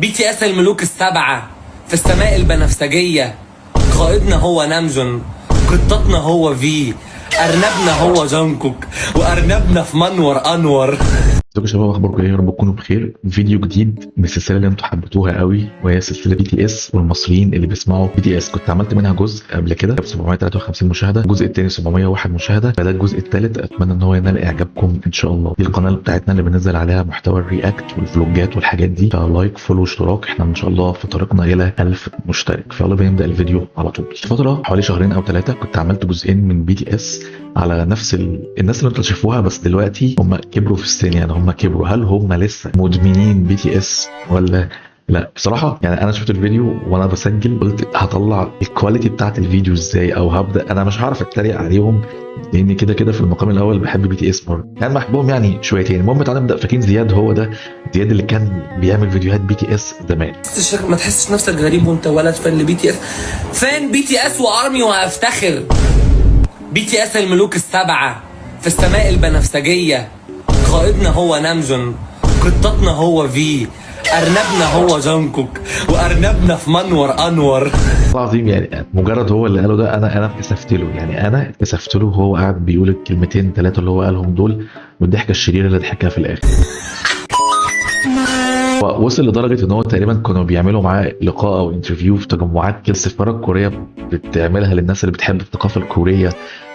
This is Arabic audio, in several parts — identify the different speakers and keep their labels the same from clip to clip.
Speaker 1: BTS الملوك السبعة في السماء البنفسجية. قائدنا هو نامجون، قطتنا هو في، أرنبنا هو جانكوك، وأرنبنا في منور أنور.
Speaker 2: ازيكم يا شباب، اخباركم ايه؟ يا رب تكونوا بخير. فيديو جديد من السلسله اللي انتوا حبيتوها قوي، وهي سلسله BTS والمصريين اللي بيسمعوا BTS. كنت عملت منها جزء قبل كده ب 753 مشاهده، الجزء الثاني 701 مشاهده، فده الجزء الثالث. اتمنى ان هو ينال اعجابكم ان شاء الله. دي القناه بتاعتنا اللي بننزل عليها محتوى الرياكت والفلوجات والحاجات دي، فلايك فولو اشتراك. احنا ان شاء الله في طريقنا الى 1000 مشترك، فيلا بينا نبدا الفيديو على طول. فتره حوالي شهرين او ثلاثه كنت عملت جزئين من BTS على نفس الناس اللي انتوا شايفوها، بس دلوقتي هم كبروا في السن. يعني هم كبروا، هل هم لسه مدمنين BTS ولا لا؟ بصراحه يعني انا شفت الفيديو وانا بسجل قلت هطلع الكواليتي بتاعت الفيديو ازاي، او هبدا انا مش هعرف اتريق عليهم لان كده كده في المقام الاول بحب BTS برضه، يعني بحبهم يعني شويتين. المهم تعالى نبدا. فاكرين زياد؟ هو ده زياد اللي كان بيعمل فيديوهات BTS زمان.
Speaker 1: ما تحسش نفسك غريب وانت ولد فان BTS، فان BTS وارمي وهفتخر. BTS الملوك السبعة في السماء البنفسجية. قائدنا هو نامجون، قطتنا هو في، أرنبنا هو جانكوك، وأرنبنا في منور أنور.
Speaker 2: العظيم يعني مجرد هو اللي قاله ده انا اتكسفت له، يعني انا اتكسفت له وهو قاعد بيقول الكلمتين ثلاثه اللي هو قالهم دول، والضحكه الشريره اللي ضحكها في الاخر. وصل لدرجه ان هو تقريبا كانوا بيعملوا معاه لقاء او انترفيو في تجمعات كده السفاره الكوريه بتعملها للناس اللي بتحب الثقافه الكوريه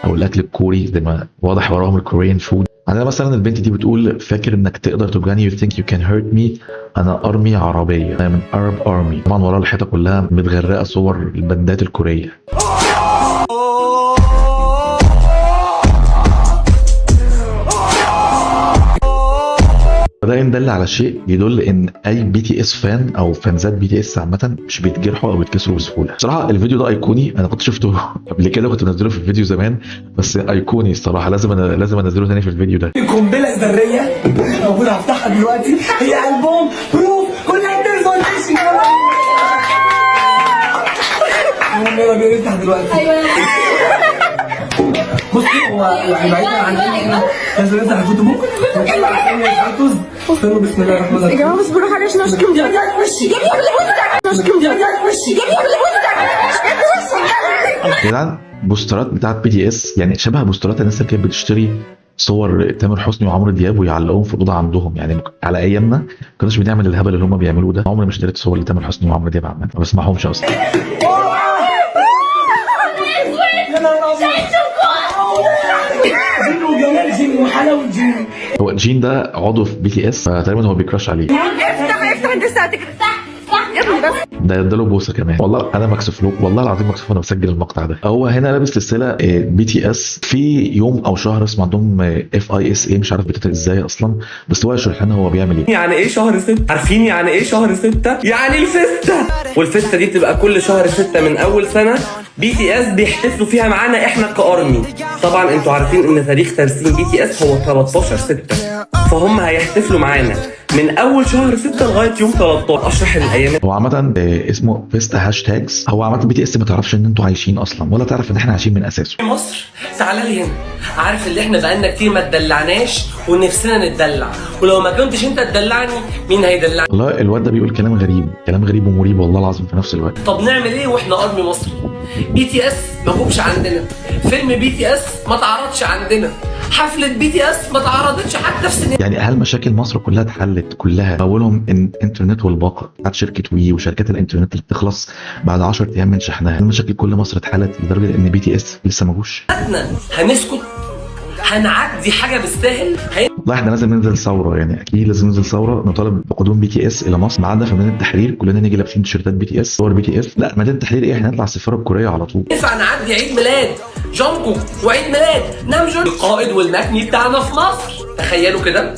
Speaker 2: او الاكل الكوري، زي ما واضح وراهم الكوريين فود. عندنا مثلا البنت دي بتقول فاكر انك تقدر توجعني، you think you can hurt me، انا ارمي عربيه، انا من Arab Army. طبعا ورا الحيطه كلها متغرقه صور البندات الكوريه. فده يدل على شيء يدل ان اي BTS فان او فانزات BTS عامه مش بيتجرحوا او بيتكسروا بسهوله. بصراحه الفيديو ده ايقوني، انا كنت شفته قبل كده، كنت منزله في الفيديو زمان، بس ايقوني الصراحه. لازم انزله تاني في الفيديو ده.
Speaker 3: قنبله ذريه موجوده، هفتحها دلوقتي، هي البوم بروف كلها ترزونيشن. يلا بينا نفتح دلوقتي. بصي هو يعني بعيدا عن احنا لازم نفتح الفوتو بوك ونطلع الفوتوز. استنوا بسم الله الرحمن الرحيم.
Speaker 4: يا جماعه بس بروح عليش نشكم يا
Speaker 2: جدعان بوسترات بتاعت BTS يعني شبه بوسترات الناس اللي كانت بتشتري صور تامر حسني وعمرو دياب ويعلقوهم في الاوضه عندهم. يعني على ايامنا ما كناش بنعمل الهبل اللي هم بيعملوه ده. عمري ما اشتريت صور لتامر حسني وعمرو دياب عامه، ما بسمعهمش اصلا. هو جين ده عضو في BTS، فتقريبا هو بيكراش عليه.
Speaker 4: افتح انت ساعتك
Speaker 2: ده اداله بوسه كمان. والله انا مكسوف له، والله العظيم مكسوف وانا بسجل المقطع ده. هو هنا لابس سلسله BTS في يوم او شهر اسمه عندهم FISA، مش عارف بتتقال ازاي اصلا، بس هو يشرح لنا هو بيعمل ايه.
Speaker 1: يعني ايه شهر 6؟ عارفين يعني ايه شهر 6؟ يعني الفستة، والفستة دي بتبقى كل شهر 6 من اول سنة. BTS بيحتفلوا فيها معانا احنا كارمي. طبعا انتوا عارفين ان تاريخ ترسيم BTS هو 13/6، فهم هيحتفلوا معانا من اول شهر 6 لغايه يوم 13. اشرح الايام.
Speaker 2: هو عامه اسمه فيستا هاشتاجز. هو عامه BTS ما تعرفش ان انتوا عايشين اصلا، ولا تعرف ان احنا عايشين من اساسه.
Speaker 1: مصر تعالى لي هنا، عارف اللي احنا بقالنا كتير ما اتدلعناش ونفسنا نتدلع، ولو ما كنتش انت تدلعني مين هيدلعني؟
Speaker 2: والله الواد ده بيقول كلام غريب، كلام غريب ومريب والله العظيم في نفس الوقت.
Speaker 1: طب نعمل ايه واحنا ارمي مصري؟ BTS ما جوبش عندنا، فيلم BTS ما تعرضش عندنا، حفله BTS ما تعرضتش حتى في سنين.
Speaker 2: يعني هل مشاكل مصر كلها اتحلت؟ كلها. اولهم الانترنت والباقه بتاعت شركه وي وشركات الانترنت اللي بتخلص بعد 10 ايام من شحنها. هل مشاكل كل مصر اتحلت لدرجه ان BTS لسه ما جوش؟
Speaker 1: هنسكت؟ هنعدي حاجه بالسهل؟
Speaker 2: والله احنا لازم ننزل ثوره، يعني اكيد لازم ننزل ثوره نطالب بقدوم BTS الى مصر. معانا في ميدان التحرير كلنا نيجي لابسين تيشيرتات BTS، صور BTS. لا ميدان التحرير ايه، احنا نطلع السفاره الكوريه على طول.
Speaker 1: ينفع نعدي عيد ميلاد جانكوك وعيد ميلاد نامجون القائد والمكني بتاعنا في مصر؟ تخيلوا كده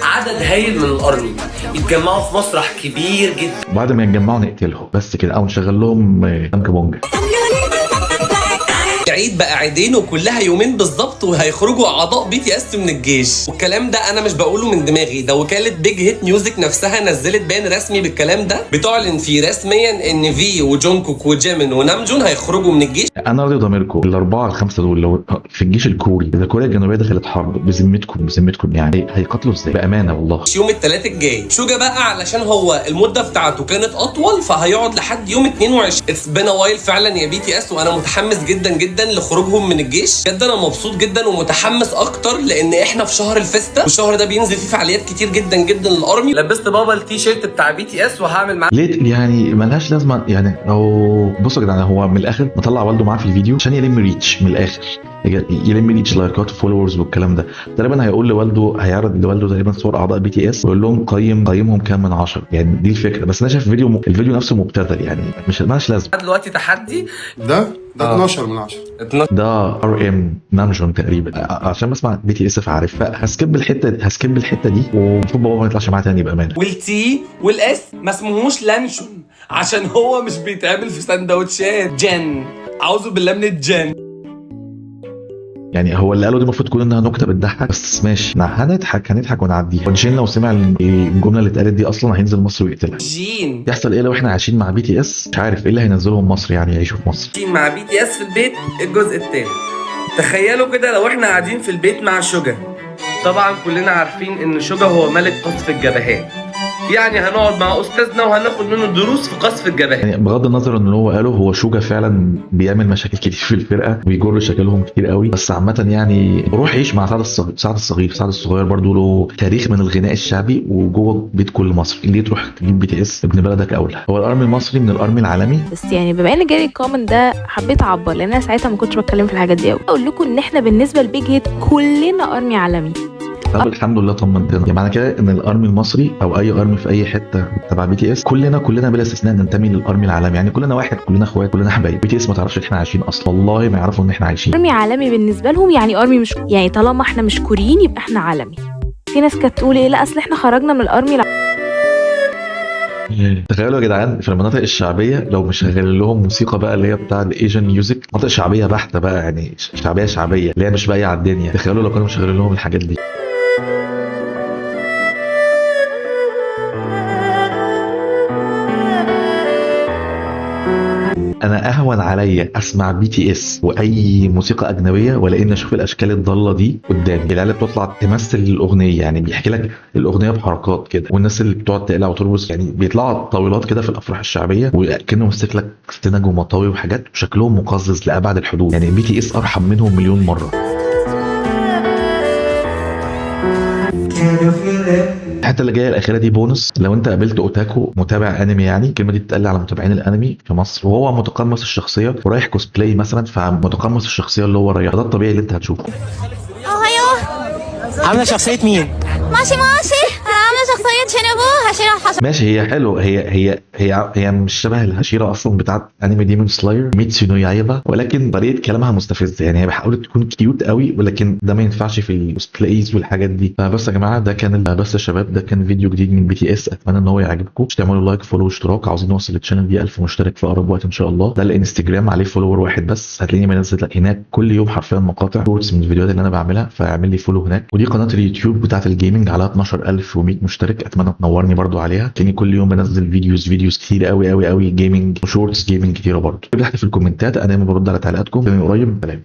Speaker 1: عدد هايل من الارمي يتجمعوا في مسرح كبير جدا،
Speaker 2: وبعد ما يتجمعوا نقتلهم بس كده، او نشغل لهم بونج.
Speaker 5: العيد بقى عيدين وكلها يومين بالظبط وهيخرجوا اعضاء بي تي اس من الجيش. والكلام ده انا مش بقوله من دماغي، ده وكاله بيج هيت ميوزك نفسها نزلت بيان رسمي بالكلام ده بتعلن فيه رسميا ان في وجونكوك وجيمين ونامجون هيخرجوا من الجيش.
Speaker 2: انا راضي ضميركم الاربعه الخمسه دول لو في الجيش الكوري، اذا كوريا الجنوبيه دخلت حرب بذمتكم يعني هيقاتلوا ازاي بامانه والله؟
Speaker 5: يوم الثلاث الجاي. شوجا بقى علشان هو المده بتاعته كانت اطول فهيقعد لحد يوم 22. اتس بين وايل فعلا يا بي تي اس، وانا متحمس جدا جدا لخروجهم من الجيش. بجد انا مبسوط جدا ومتحمس اكتر لان احنا في شهر الفيستا والشهر ده بينزل فيه فعاليات كتير جدا جدا للارمي.
Speaker 1: لبست بابا التي شيرت بتاع بي تي اس وهعمل معاه
Speaker 2: ليه يعني ملهاش لازمه يعني. او بصوا يا جدعان، هو من الاخر مطلع والده معاه في الفيديو عشان يلم ريتش من الاخر، يلم ريتش لايكات وفولورز والكلام ده. تقريبا هيقول لوالده، هيعرض لوالده تقريبا صور اعضاء بي تي اس ويقول لهم قيمهم كام من 10 يعني. دي الفكره. بس انا شايف الفيديو نفسه مبتذل يعني، مش مالهاش لازمه.
Speaker 1: دلوقتي تحدي
Speaker 6: ده 12 من 10.
Speaker 2: ده ار ام نامجون تقريبا، عشان بسمع بي تي اس فعارف. هسكيب الحته دي ومفروض بابا ما يطلعش معاه تاني بامانه.
Speaker 1: والتي والاس ما اسمهوش لانشون عشان هو مش بيتعمل في سندوتشات. جن، اعوذ بالله من الجن.
Speaker 2: يعني هو اللي قاله دي المفروض تكون انها نكته بتضحك، بس ماشي هنضحك ونعديها. وجين لو سمع الجمله اللي اتقالت دي اصلا هينزل مصر ويقتلها.
Speaker 1: جين
Speaker 2: يحصل ايه لو احنا عايشين مع بي تي اس؟ مش عارف ايه اللي هينزلهم مصر يعني يعيشوا في مصر.
Speaker 1: جين مع بي تي اس في البيت الجزء الثاني. تخيلوا كده لو احنا قاعدين في البيت مع شوجا. طبعا كلنا عارفين ان شوجا هو ملك قصف الجبهات، يعني هنقعد مع استاذنا وهناخد منه دروس في قصف الجبهات.
Speaker 2: يعني بغض النظر ان هو قاله، هو شوجا فعلا بيعمل مشاكل كتير في الفرقه وبيجر مشاكلهم كتير قوي. بس عامه يعني روح عيش مع سعد الصغير برضو له تاريخ من الغناء الشعبي وجوه بيت كل مصري. ليه تروح تجيب بي تي اس؟ ابن بلدك اولى. هو الارمي المصري من الارمي العالمي.
Speaker 7: بس يعني بما ان جالي الكومنت ده حبيت اعبر، لان انا ساعتها ما كنتش بتكلم في الحاجات دي قوي. اقول لكم ان احنا بالنسبه لبيج هيت كلنا ارمي عالمي.
Speaker 2: طب الحمد لله طمنتنا. يعني معنى كده ان الارمي المصري او اي ارمي في اي حته تبع بي تي اس كلنا بلا استثناء ننتمي للارمي العالمي. يعني كلنا واحد، كلنا اخوات، كلنا حبايب. بي تي اس ما تعرفش ان احنا عايشين اصلا، والله ما يعرفوا ان احنا عايشين.
Speaker 7: ارمي عالمي بالنسبه لهم يعني ارمي مش يعني طالما احنا مش كوريين يبقى احنا عالمي. في ناس كانت تقول ايه، لا اصل احنا خرجنا من الارمي.
Speaker 2: تخيلوا يا جدعان في المناطق الشعبيه لو مش شغال لهم موسيقى بقى اللي هي بتاع الايجن ميوزك، مناطق شعبيه بحته بقى يعني شعبيه اللي هي مش باقيه على الدنيا. تخيلوا لو كانوا مشغلين لهم الحاجات دي. انا اهون عليا اسمع بي تي اس واي موسيقى اجنبيه ولا ان اشوف الاشكال الضاله دي قدامي. العيال بتطلع تمثل الاغنيه، يعني بيحكي لك الاغنيه بحركات كده، والناس اللي بتقعد تقلع وترقص يعني بيطلعوا طاولات كده في الافراح الشعبيه وكانه ماسك لك سنج ومطاوي وحاجات وشكلهم مقزز لابعد الحدود. يعني بي تي اس ارحم منهم مليون مره. الحته اللي جايه الاخيره دي بونص. لو انت قابلت اوتاكو متابع انمي، يعني الكلمه دي بتتقال على متابعين الانمي في مصر، وهو متقمص الشخصيه ورايح كوسبلاي مثلا، فمتقمص الشخصيه اللي هو رايح، ده الطبيعي اللي انت هتشوفه.
Speaker 8: عامله شخصيه مين؟
Speaker 9: ماشي انا عامله شخصيه شينوبو هشيرة حشرة.
Speaker 2: ماشي هي حلو، هي مش شبه الهشيره اصلا بتاعت انمي ديمون سلاير ميتسو نو يايبا، ولكن طريقه كلامها مستفزه. يعني هي بتحاول تكون كيوت قوي ولكن ده ما ينفعش في الكوسبلايز والحاجات دي. فبس يا جماعه ده كان بس يا شباب ده كان فيديو جديد من بي تي اس. اتمنى ان هو يعجبكم. تعملوا لايك فولو اشتراك. عاوزين نوصل للشانل دي 1000 مشترك في اقرب وقت ان شاء الله. ده الانستجرام عليه فولور واحد بس، هتلاقيني منزل لك هناك كل يوم حرفيا مقاطع شورتس من الفيديوهات اللي انا بعملها، فاعمل لي فولو هناك. ودي قناه اليوتيوب بتاعت الجيمنج على 12100 مشترك، اتمنى تنورني برضو عليها. تاني كل يوم بنزل فيديوز كتير قوي جيمنج وشورتس جيمنج كتيره برضو. تحت في الكومنتات انا برد على تعليقاتكم. من قريب سلام.